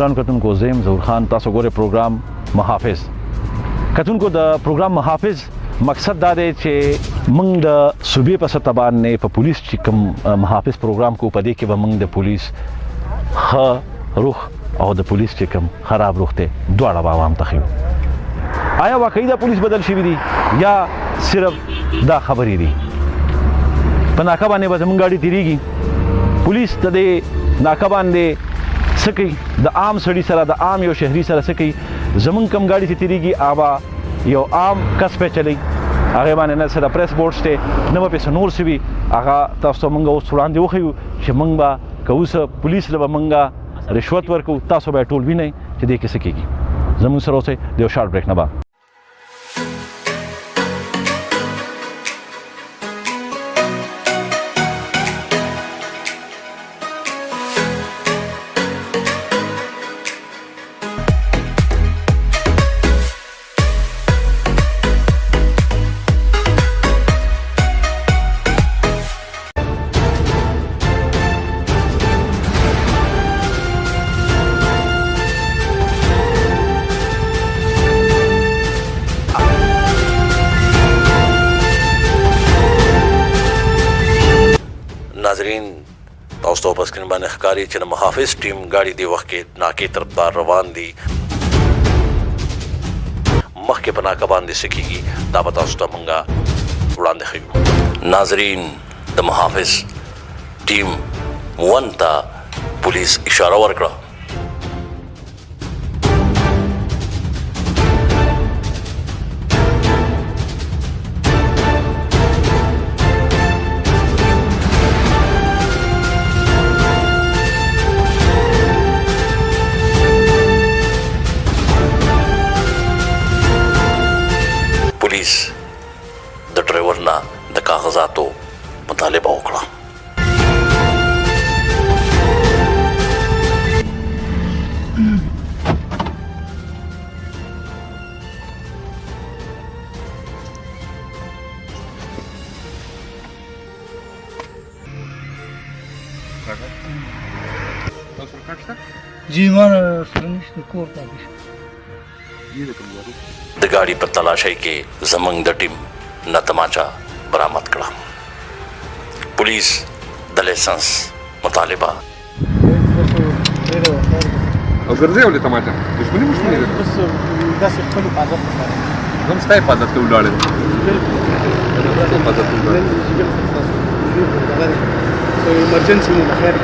ګرانو کتونکو زم ظهور خان تاسو ګوره پروګرام محافظ کتونکو د پروګرام محافظ مقصد دا دی چې موږ د صوبې په سطح باندې په پولیس چې کوم محافظ پروګرام کو پدې کې به موږ د پولیس ښه روح او د پولیس چې کوم خراب روح ته دواړه به عوام ته ښیو آیا واقعي دا پولیس بدل شوي دي یا صرف دا خبرې دي په ناکه باندې به زموږ ګاډي تېرېږي پولیس د دې ناکه باندې څه کوي د عام سړي سره د عام یو شهري سره څه کوي زمونږ کم ګاډي چې تېرېږي هغه یو عام کس پې چلی هغې باندې نه څه د پریس بورډ شته نه به پې څه نور څه وي هغه تاسو ته مونږ اوس وړاندې وښیو چې مونږ به که اوس پولیس له به مونږ رشوت ورکوو تاسو به یې ټول وینئ چې دې کې څه کېږي زمونږ سره اوسئ د یو شارټ بریک نه به ناظرین تاسو ته په سکرین باندې ښکاري چې د محافظ ټیم ګاډي دی وخت کې ناکې طرفدار روان دي مخکې په ناکه باندې څه کېږي دا به تاسو ته موږ وړاندې ښیو ناظرین د محافظ ټیم 1 ته پولیس اشاره ورکړه د ډرایور نه د کاغذاتو مطالبه وکړه جی مانا سره نشته کور ته د ګاډي په تلاشۍ کې زمونږ د ټیم نه تماچا برآمد کړه پولیس د لایسنس مطالبه او ګرځي ولې تماچا دښمني مشمني ده بس داسې خپل حفاظت لپاره زم ستا حفاظت ته ولاړم حفاظت ته ولاړم ایمرجنسي مو بخیر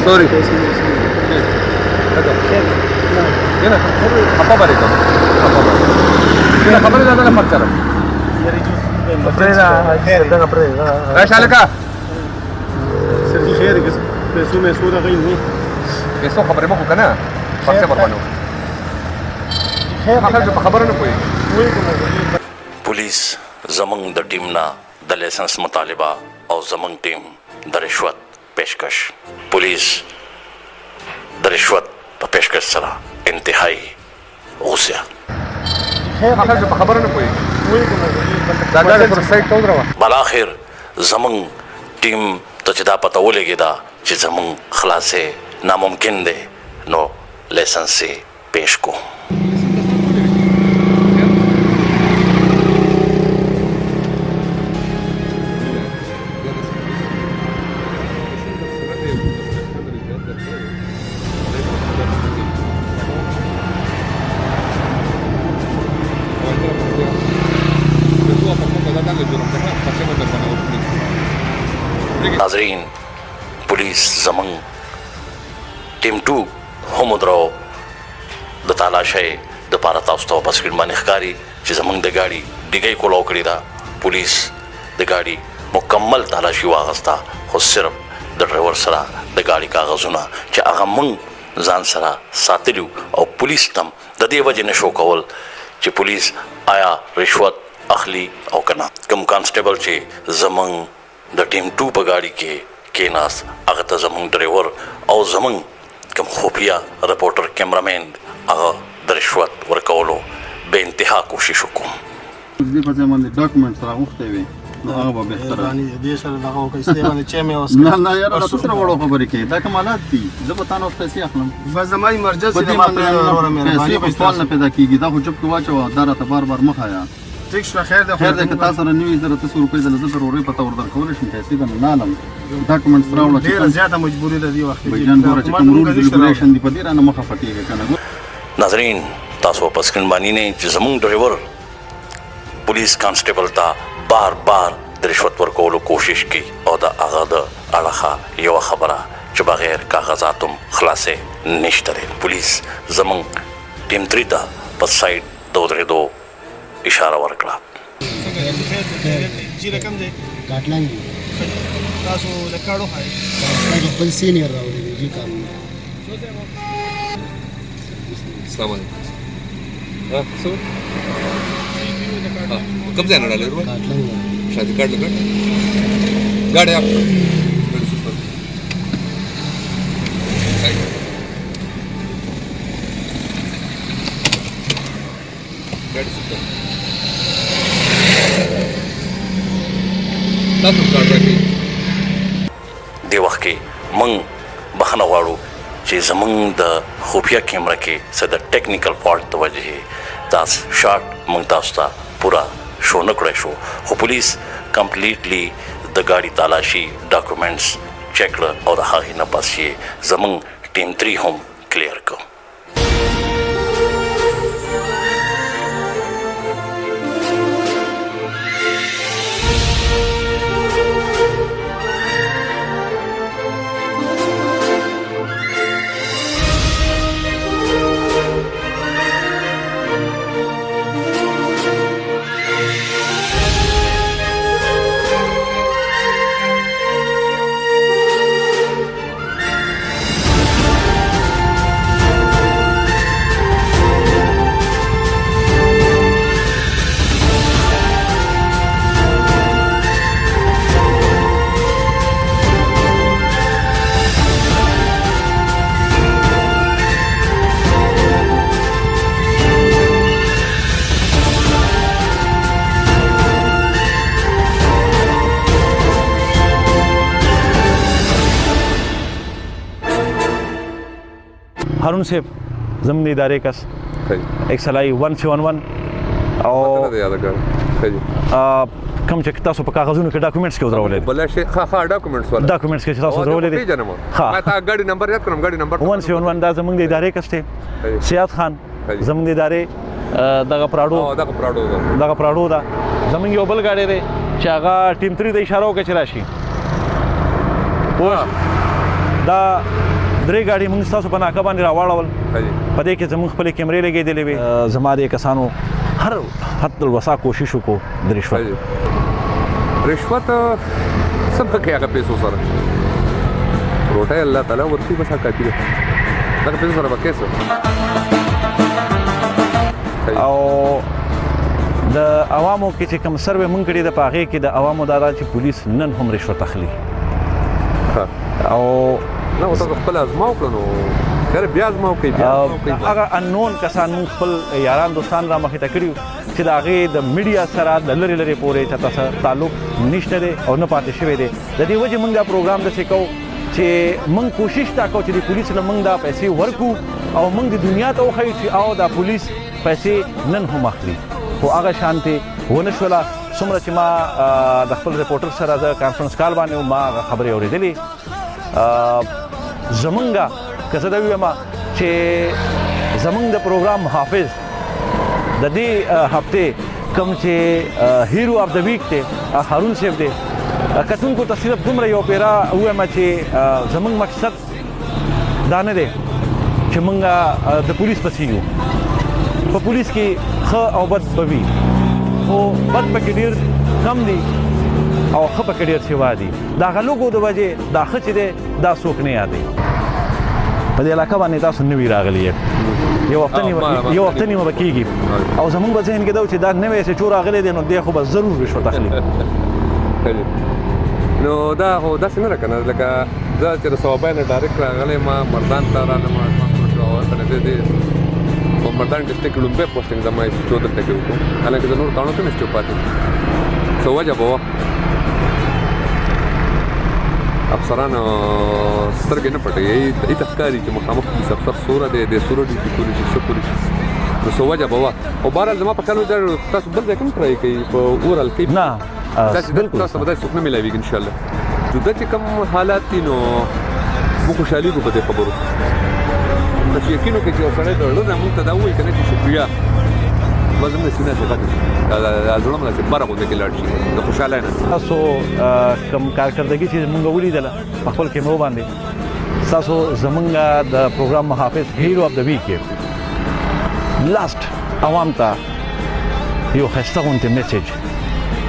سوري نه خپه باندې کوم نه خبره زده نه پات چلم راشه لکه سر خیر کې پیسو مې سودا غي نه پیسو خبرې مو کنه پاتې وربانو خیر په خبره نه کوي پولیس زمونږ د ټیم نه د لایسنس مطالبه او زمونږ ټیم د رشوت پیشکش پولیس د رشوت په پیشکش سره انتهایی غوسه خیر په خبره نه کوي دا ګاډي پر سایډ ته ودروا بالاخر زمونږ ټیم ته چې دا پته ولګي دا چې زمونږ خلاصې ناممکن دی نو لایسنس یې پیش کو ناظرین پولیس زمونږ ټیم 2 هم ودرو د تالاشۍ دپاره تاسو ته په سکرین باندې ښکاري چې زمونږ د ګاډي ډیګۍ کولاو کړې ده پولیس د ګاډي مکمل تالاشي واغسته خو صرف د ډرایور سره د ګاډي کاغذونه چې هغه موږ ځان سره ساتلي او پولیس تم د دې وجې نشو کول چې پولیس آیا رشوت اخلي او که نه کوم کانسټیبل چې زمونږ د ټیم 2 په ګاډي کې کېناست هغه ته زمونږ ډرایور او زمونږ کوم خفیه رپورټر کیمرامین هغه د رشوت ورکولو بې انتها کوشش وکړو دې په ځای باندې ډاکومنټس راغوښتي وي هغه به بهتره باندې دې سره دغه وکړي باندې چې مې اوس نه نه یاره تاسو سره وړو خبرې کوي دا کمالات دي زه به تاسو پیسې اخلم بس زما ایمرجنسي د ما په پیسې په سوال نه پیدا کیږي دا خو چپ کې واچو دا راته بار بار مخ آیا ټیک شو خیر ده خیر ده که تاسو سره 9000 روپۍ د زه ضروري پته ور درکول شم پیسې به نه لم ډاکومنټس راوړل ډیره زیاته مجبوري ده دی وخت کې جان ګوره چې کوم رول ریګولیشن دی په دې رانه مخه پټیږي کنه ناظرین تاسو په سکرین باندې نه چې زموږ ډرایور پولیس کانسټیبل ته بار بار د رشوت ورکولو کوشش کوي او د هغه د اړخه یو خبره چې بغیر کاغذاتم خلاصې نشته دی پولیس زموږ ټیم 3 ته په سایډ دو اشاره ورکړه چې رقم دی کاټلنګ تاسو د کاړو هاي تاسو خپل سینیئر راوړي دي کار السلام علیکم څو कब जाना डाले शादी कार्ड लगा गाड़ी आप गाड़ी دی وخت کې موږ بخښنه غواړو چې زموږ د خفیه کیمره کې څه د ټیکنیکل فالټ د وجې دا شارټ موږ تاسو ته پورا شو نه کړی شو خو پولیس کمپلیټلی د ګاډي تالاشي ډاکومنټس چیک کړه او د هغې نه پس یې زموږ ټیم 3 هم کلیر کړ هارون صاحب زموږ د ادارې کس XLI 171 او کوم چې تاسو په کاغذونو کې ډاکومنټس کې ودرولې بل شي ښه ډاکومنټس ولا ډاکومنټس کې تاسو ودرولې دي ها ما ته ګاډي نمبر یاد کړم ګاډي نمبر 171 دا زموږ د ادارې کس ته سیاد خان زموږ د ادارې دغه پراډو دا زموږ یو بل ګاډي دی چې هغه ټیم 3 د اشاره وکړي چې راشي دا درې ګاډي موږ تاسو په ناکه باندې راوړل په دې کې زموږ خپل کیمرې لګېدلې وي زما د کسانو هر حد الوسع کوشش وکړو د رشوت سب کې هغه پیسو سره روټه الله تعالی ورته بس کافي ده دا پیسو سره وکړه او د عوامو کې چې کوم سروې مونږ کړی د پاغې کې د عوامو دارا چې پولیس نن هم رشوت اخلي او نو تاسو خپل ازماو کړو خیر بیا ازماو کوي هغه انون کسان مون خپل یاران دوستان را مخې ته کړیو چې د هغې د میډیا سره د لرې پورې چاته سره تعلق نشته دی او نه پاتې شوی دی د دې وجې موږ دا پروګرام داسې کوو چې موږ کوشش دا کوو چې د پولیس له موږ دا پیسې ورکو او موږ د دنیا ته وښیو چې او دا پولیس پیسې نن هم اخلي خو هغه شانتې ونه شوله څومره چې ما د خپل ریپورټر سره د کانفرنس کال باندې ما هغه خبرې اورېدلې زمونږه که زه دا ووایم چې زمونږ د پروګرام محافظ د دې هفتې کوم چې هیرو اف د ویک دی هارون صاحب دی کتونکو ته صرف دومره یو پیرا ووایم چې زمونږ مقصد دا نه دی چې مونږ د پولیس پسې یو په پولیس کې ښه او بد به وي خو بد پکې ډېر کم دی او ښه پکې ډېر سوا دي د هغه لوګو د وجې دا ښه چې دی دا څوک نه یادوي په دې علاقه باندې تاسو نوي راغلي یې یو هفته نیمه به کېږي او زمونږ په ذهن کې دا و چې دا نوی چې چو راغلی دی نو دی خو به ضرور رشوت اخلي نو دا خو داسې نه ده که نه لکه زه چې د صوابۍ نه ډایرکټ راغلی ما مردان ته رالم په مردان ډسټرکټ کې لومبۍ پوسټینګ زما ایسټو دلته کې وکړو حالانکه زه نور کاڼو کې نه پاتې څه وجه به وه افسران سترګې نه پټوي ایته ښکاري چې مخامخ پولیس افسر سوره دی د سوره ډیوټي کولی شي څه کولی شي نو څه وجه به وه خو بهرحال زما په خیال تاسو بل ځای کوم ټرای کوي په اورال کې نه تاسو به داسې څوک نه میلاویږي انشاءالله جدا چې کوم حالات دي نو موږ خوشحالېږو په دې خبرو که چې یقین وکړي چې یو سړی د زړه نه موږ ته دا ووایي که نه چې شکریه بس زموږ سینه چې غټ شي زړه مله چې بره غوندې کې لاړ شي د خوشحالی نه تاسو کوم کارکردګي چې موږ ولیدله په خپل کیمرو باندې تاسو زموږ د پروګرام محافظ هیرو اف د ویک کې لاست عوام ته یو ښایسته غوندې میسیج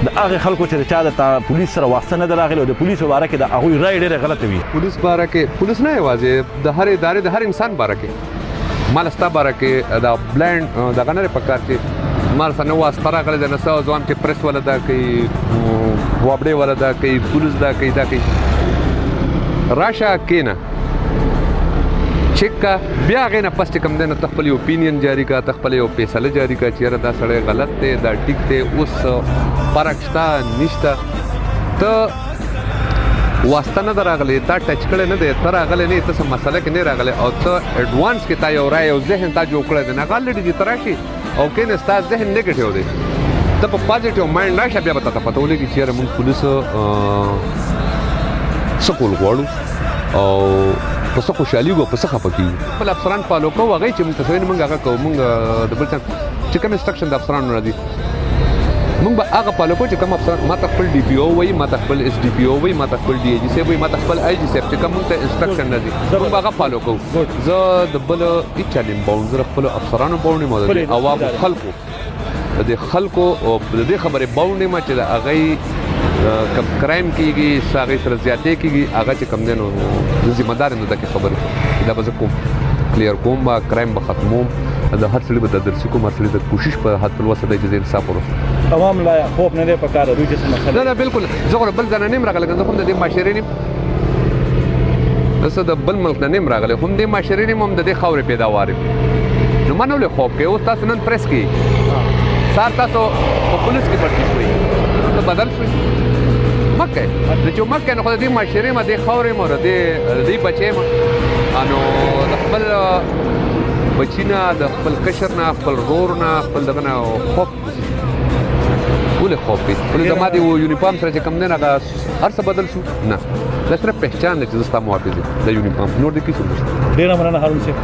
د هغې خلکو چې د چا د پولیس سره واسطه نه ده راغلې او د پولیسو باره کې د هغوی رایې ډېرې غلطه وي پولیس باره کې پولیس نه یوازې د هر ادارې د هر انسان باره کې مال ستا باره کې دا بلینډ دغه نه دی په کار چې مال سره نه واسطه راغلی ده نه څه ځوان چې پریس والا دا کوي وابډې والا دا کوي پولیس دا کوي راشه کېنه چیک کا بیا هغې نه پس چې کوم دی نو ته خپل یو اپینین جاري کا ته خپل یو فیصله جاري کا چې یاره دا سړی غلط دی دا ټیک دی اوس فرق شته نشته ته واسطه نه ده راغلی تا ټچ کړی نه دی ته راغلی نه ته څه مسله کې نه راغلی او ته اډوانس کې تا یو رای یو ذهن تا جوړ کړی دی نه غالډي دي ته راشي او کینې ستا ذهن نیګیټیو دی ته په پازیټیو مایند راشه بیا به تا ته پته ولګي چې یاره موږ پولیس څه کول غواړو او په څه خوشحالېږو په څه خفه کېږو خپل افسران فالو کوو هغې چې موږ ته څه موږ هغه کوو موږ د بل څه چې کوم انسټرکشن د افسرانو راځي موږ به هغه فالو کوو چې کوم افسران ما ته خپل ډي پي او وایي ما ته خپل اس ډي پي او وایي ما ته خپل ډي اي جي صاحب وایي ما ته خپل آی جي صاحب چې کوم موږ ته انسټرکشن راځي موږ به هغه فالو کوو زه د بل هېڅ چا نه یم باونډ زه د خپلو افسرانو باونډ یم او د عوامو خلکو د دې خلکو د دې خبرې باونډ یم چې د هغې کم کرایم کېږي هغې سره زیاتې کېږي هغه چې کوم دی نو زه ذمه دار یم د دغې خبرې دا به زه کوم کلیر کوم به کرایم به ختموم د هر سړي به تدرسي کوم هر سړي د کوشش په حد الوسه دی چې زه انصاف ورسوم عوام لا خوف نه دی پکار دوی چې مسله نه بالکل زه خو بل ځای نه یم راغلی زه خو د دې معاشرې نیم زه د بل ملک نه نیم راغلی هم دې معاشرې نیم هم د دې خاورې پیداوار یم نو ما نه ولې خوف کوې اوس تاسو نن پریس کې سهار تاسو په پولیس کې پټي شوئ نو ته بدل شوئ مه کوئ چې مه کوئ نو خو د دې معاشرې یم د دې خاورې یم د دې بچی یم نو د خپل بچی نه د خپل کشر نه خپل رور نه خپل دغه نه خوف ولې خوف کوي ولې زما د یونیفارم سره چې کوم دی نه هغه هر څه بدل شو نه دا صرف پہچان دی چې زه ستا محافظ یم د یونیفارم نور د کیسو نشته ډېره مننه هارون صاحب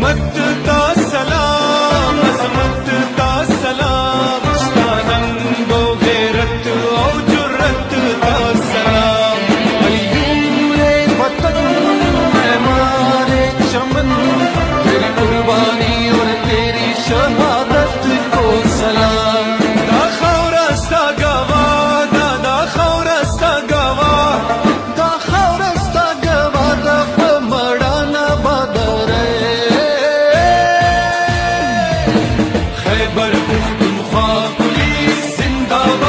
خیبر پختونخوا پولیس زندہ